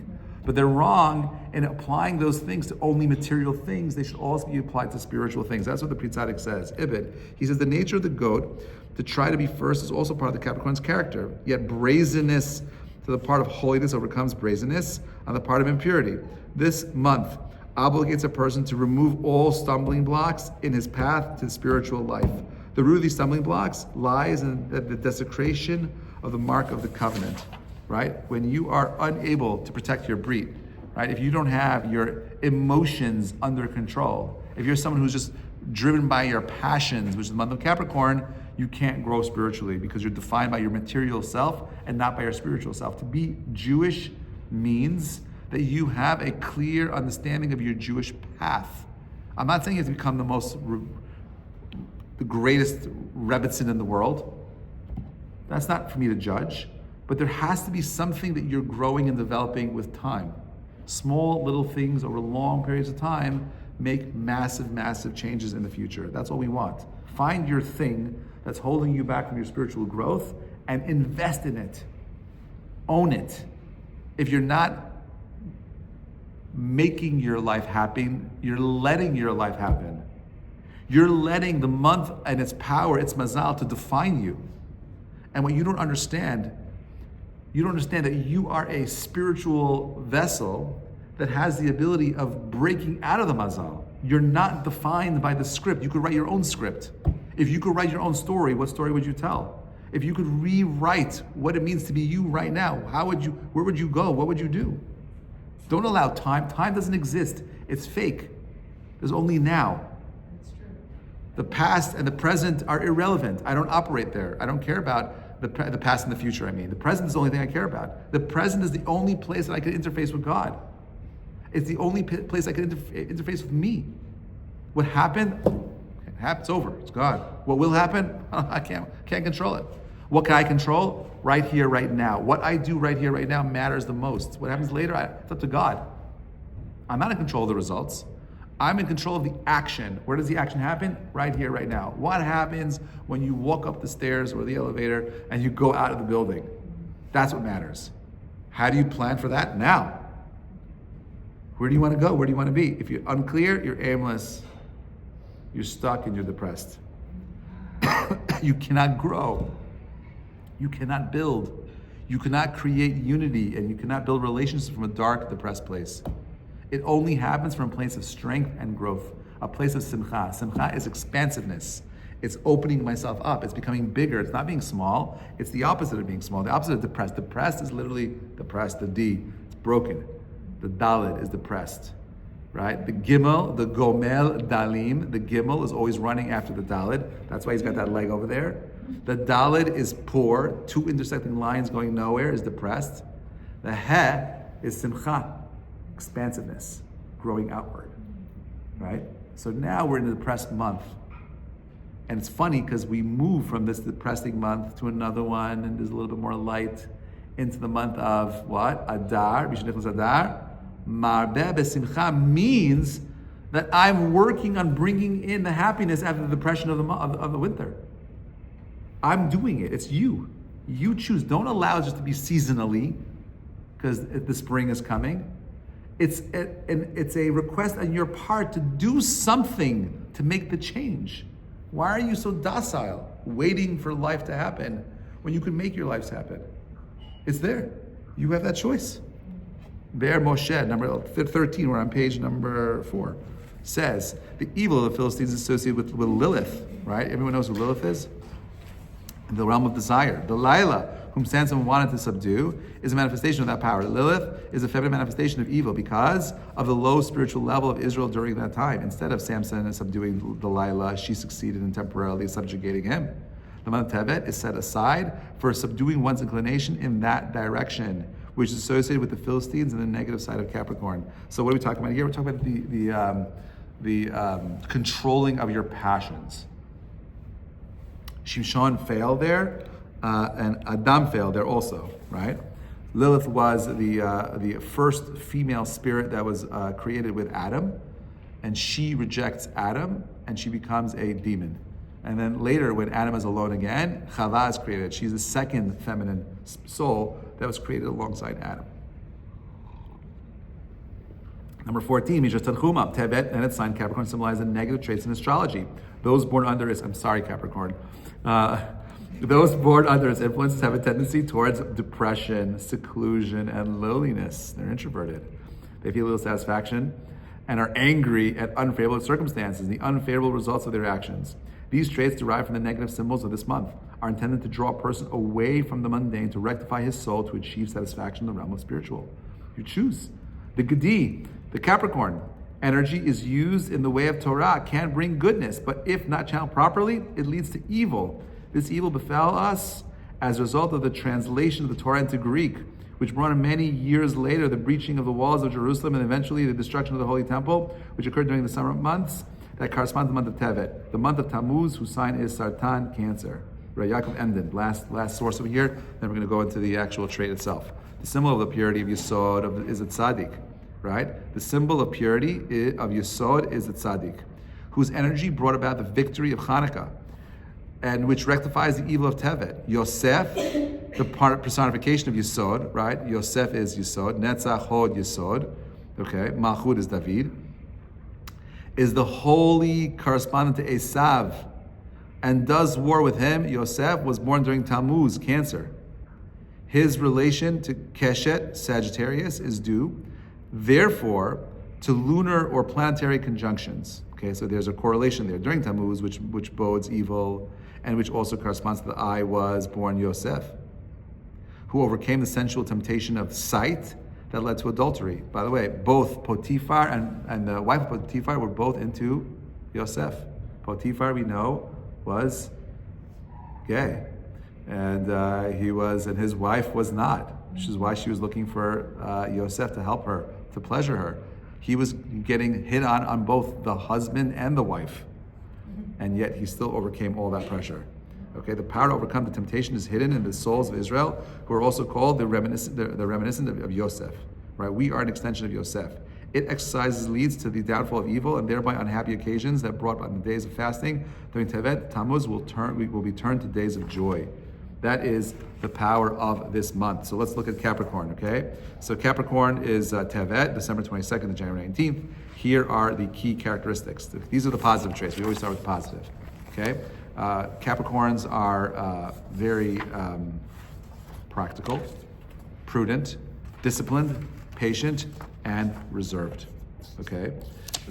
But they're wrong in applying those things to only material things. They should also be applied to spiritual things. That's what the Pri Tzadik says. Ibid. He says the nature of the goat to try to be first is also part of the Capricorn's character. Yet brazenness to the part of holiness overcomes brazenness on the part of impurity. This month obligates a person to remove all stumbling blocks in his path to spiritual life. The root of these stumbling blocks lies in the desecration of the mark of the covenant, right? When you are unable to protect your breed, right? If you don't have your emotions under control, if you're someone who's just driven by your passions, which is the month of Capricorn, you can't grow spiritually because you're defined by your material self and not by your spiritual self. To be Jewish means that you have a clear understanding of your Jewish path. I'm not saying you have to become the greatest Rebbitzin in the world. That's not for me to judge. But there has to be something that you're growing and developing with time. Small little things over long periods of time make massive, massive changes in the future. That's all we want. Find your thing that's holding you back from your spiritual growth and invest in it. Own it. If you're not making your life happen, you're letting your life happen. You're letting the month and its power, its mazal, to define you. And what you don't understand that you are a spiritual vessel that has the ability of breaking out of the mazal. You're not defined by the script. You could write your own script. If you could write your own story, what story would you tell? If you could rewrite what it means to be you right now, where would you go? What would you do? Don't allow time. Time doesn't exist. It's fake. There's only now. That's true. The past and the present are irrelevant. I don't operate there. I don't care about the past and the future, I mean. The present is the only thing I care about. The present is the only place that I can interface with God. It's the only place I can interface with me. What happened, it's over. It's God. What will happen, I can't control it. What can I control? Right here, right now. What I do right here, right now matters the most. What happens later, it's up to God. I'm not in control of the results. I'm in control of the action. Where does the action happen? Right here, right now. What happens when you walk up the stairs or the elevator and you go out of the building? That's what matters. How do you plan for that? Now. Where do you want to go? Where do you want to be? If you're unclear, you're aimless, you're stuck, and you're depressed. You cannot grow. You cannot build. You cannot create unity, and you cannot build relationships from a dark, depressed place. It only happens from a place of strength and growth, a place of simcha. Simcha is expansiveness. It's opening myself up. It's becoming bigger. It's not being small. It's the opposite of being small. The opposite of depressed. Depressed is literally depressed. The D, it's broken. The Dalet is depressed, right? The Gimel, the Gomel Dalim, the Gimel is always running after the Dalet. That's why he's got that leg over there. The Dalet is poor. Two intersecting lines going nowhere is depressed. The He is Simcha, expansiveness, growing outward, right? So now we're in the depressed month. And it's funny because we move from this depressing month to another one, and there's a little bit more light into the month of what? Adar, Bishnichus Adar. Marbeh besimcha means that I'm working on bringing in the happiness after the depression of the winter. I'm doing it. It's you. You choose. Don't allow it just to be seasonally, because the spring is coming. It's a request on your part to do something to make the change. Why are you so docile, waiting for life to happen when you can make your lives happen? It's there. You have that choice. There, Moshe, number 13, we're on page number 4, says, the evil of the Philistines is associated with Lilith, right? Everyone knows who Lilith is? The realm of desire. Delilah, whom Samson wanted to subdue, is a manifestation of that power. Lilith is a feminine manifestation of evil because of the low spiritual level of Israel during that time. Instead of Samson subduing Delilah, she succeeded in temporarily subjugating him. The month of Tevet is set aside for subduing one's inclination in that direction, which is associated with the Philistines and the negative side of Capricorn. So what are we talking about here? We're talking about the controlling of your passions. Shimshon failed there, and Adam failed there also, right? Lilith was the first female spirit that was created with Adam, and she rejects Adam, and she becomes a demon. And then later, when Adam is alone again, Chava is created. She's the second feminine soul that was created alongside Adam. Number 14, Mishra Tanchuma, Tevet and its sign Capricorn symbolize the negative traits in astrology. Those born under its, Capricorn. Those born under its influences have a tendency towards depression, seclusion, and loneliness. They're introverted. They feel little satisfaction and are angry at unfavorable circumstances, the unfavorable results of their actions. These traits derived from the negative symbols of this month are intended to draw a person away from the mundane to rectify his soul to achieve satisfaction in the realm of spiritual. You choose. The Gedi, the Capricorn energy, is used in the way of Torah, can bring goodness, but if not channeled properly, it leads to evil. This evil befell us as a result of the translation of the Torah into Greek, which brought in many years later the breaching of the walls of Jerusalem and eventually the destruction of the Holy Temple, which occurred during the summer months that correspond to the month of Tevet, the month of Tammuz, whose sign is Sartan, Cancer. Right, Yaakov Emden, last source over here, then we're going to go into the actual trait itself. The symbol of the purity of Yesod is a tzaddik, right? The symbol of purity of Yesod is a tzaddik, whose energy brought about the victory of Hanukkah, and which rectifies the evil of Tevet. Yosef, the personification of Yesod, right? Yosef is Yesod, Netzach Hod Yesod, okay? Malchut is David, is the holy correspondent to Esav, and does war with him. Yosef was born during Tammuz, Cancer. His relation to Keshet, Sagittarius, is due, therefore, to lunar or planetary conjunctions. Okay, so there's a correlation there during Tammuz, which bodes evil, and which also corresponds to the I was born Yosef, who overcame the sensual temptation of sight that led to adultery. By the way, both Potiphar and the wife of Potiphar were both into Yosef. Potiphar, we know, was gay, and his wife was not, which is why she was looking for Yosef to help her, to pleasure her. He was getting hit on both the husband and the wife, and yet he still overcame all that pressure. Okay, the power to overcome the temptation is hidden in the souls of Israel, who are also called the reminiscent of Yosef. Right, we are an extension of Yosef. It exercises leads to the downfall of evil and thereby unhappy occasions that brought on the days of fasting. During Tevet, Tammuz will be turned to days of joy. That is the power of this month. So let's look at Capricorn, okay? So Capricorn is Tevet, December 22nd to January 19th. Here are the key characteristics. These are the positive traits. We always start with positive, okay? Capricorns are very practical, prudent, disciplined, patient, and reserved. Okay,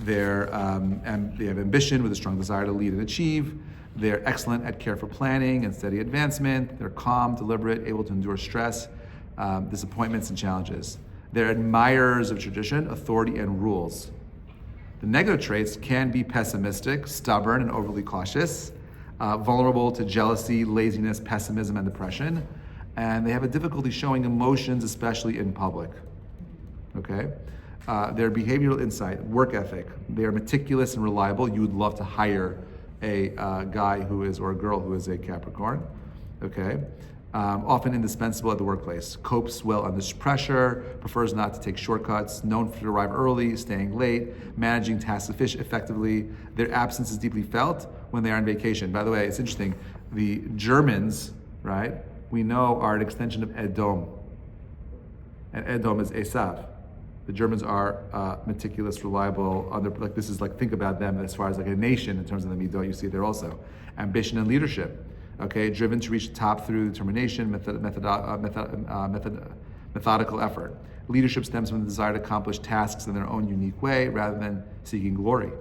and they have ambition with a strong desire to lead and achieve. They're excellent at careful planning and steady advancement. They're calm, deliberate, able to endure stress, disappointments, and challenges. They're admirers of tradition, authority, and rules. The negative traits can be pessimistic, stubborn, and overly cautious, vulnerable to jealousy, laziness, pessimism, and depression. And they have a difficulty showing emotions, especially in public. Okay? Their behavioral insight, work ethic, they are meticulous and reliable. You would love to hire a guy who is, or a girl who is a Capricorn. Okay? Often indispensable at the workplace. Copes well under pressure, prefers not to take shortcuts, known to arrive early, staying late, managing tasks effectively. Their absence is deeply felt when they are on vacation. By the way, it's interesting. The Germans, right, we know are an extension of Edom. And Edom is Esav. The Germans are meticulous, reliable. This is like, think about them as far as like a nation in terms of the midot. You see it there also. Ambition and leadership. Okay, driven to reach the top through determination, methodical effort. Leadership stems from the desire to accomplish tasks in their own unique way rather than seeking glory.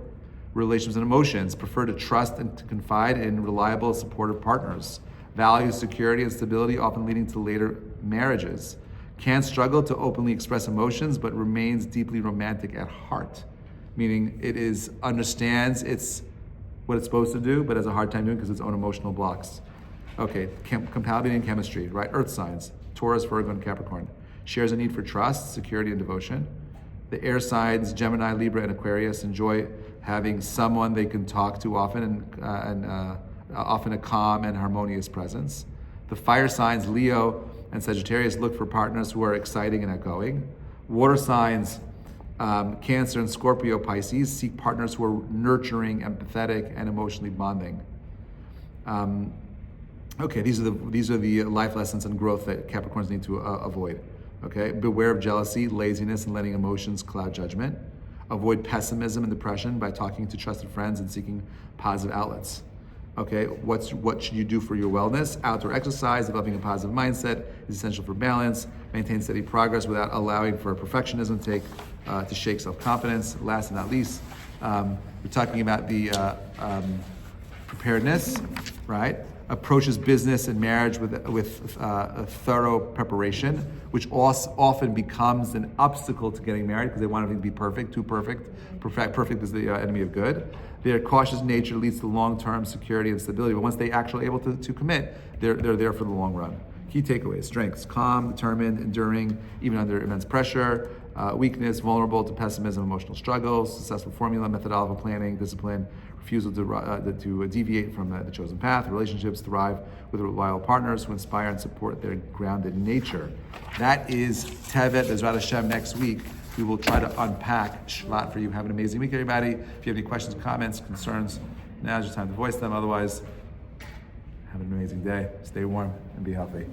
Relationships and emotions, prefer to trust and to confide in reliable, supportive partners. Values security and stability, often leading to later marriages. Can struggle to openly express emotions, but remains deeply romantic at heart. Meaning understands what it's supposed to do, but has a hard time doing because of its own emotional blocks. Okay, compatibility and chemistry, right? Earth signs, Taurus, Virgo, and Capricorn. Shares a need for trust, security, and devotion. The air signs, Gemini, Libra, and Aquarius, enjoy having someone they can talk to often, and often a calm and harmonious presence. The fire signs, Leo and Sagittarius, look for partners who are exciting and outgoing. Water signs, Cancer and Scorpio, Pisces, seek partners who are nurturing, empathetic, and emotionally bonding. Okay, these are the life lessons and growth that Capricorns need to avoid. Okay, beware of jealousy, laziness, and letting emotions cloud judgment. Avoid pessimism and depression by talking to trusted friends and seeking positive outlets. Okay, what should you do for your wellness? Outdoor exercise, developing a positive mindset is essential for balance. Maintain steady progress without allowing for perfectionism to shake self-confidence. Last but not least, we're talking about the preparedness, right? Approaches business and marriage with a thorough preparation, which often becomes an obstacle to getting married because they want everything to be perfect, too perfect. Perfect is the enemy of good. Their cautious nature leads to long-term security and stability, but once they actually able to commit, they're there for the long run. Key takeaways: strengths, calm, determined, enduring, even under immense pressure. Weakness, vulnerable to pessimism, emotional struggles. Successful formula, methodological planning, discipline, refusal to deviate from the chosen path. Relationships thrive with reliable partners who inspire and support their grounded nature. That is Tevet. Bezrat Hashem, next week we will try to unpack Shvat for you. Have an amazing week, everybody. If you have any questions, comments, concerns, now's your time to voice them. Otherwise, have an amazing day. Stay warm and be healthy.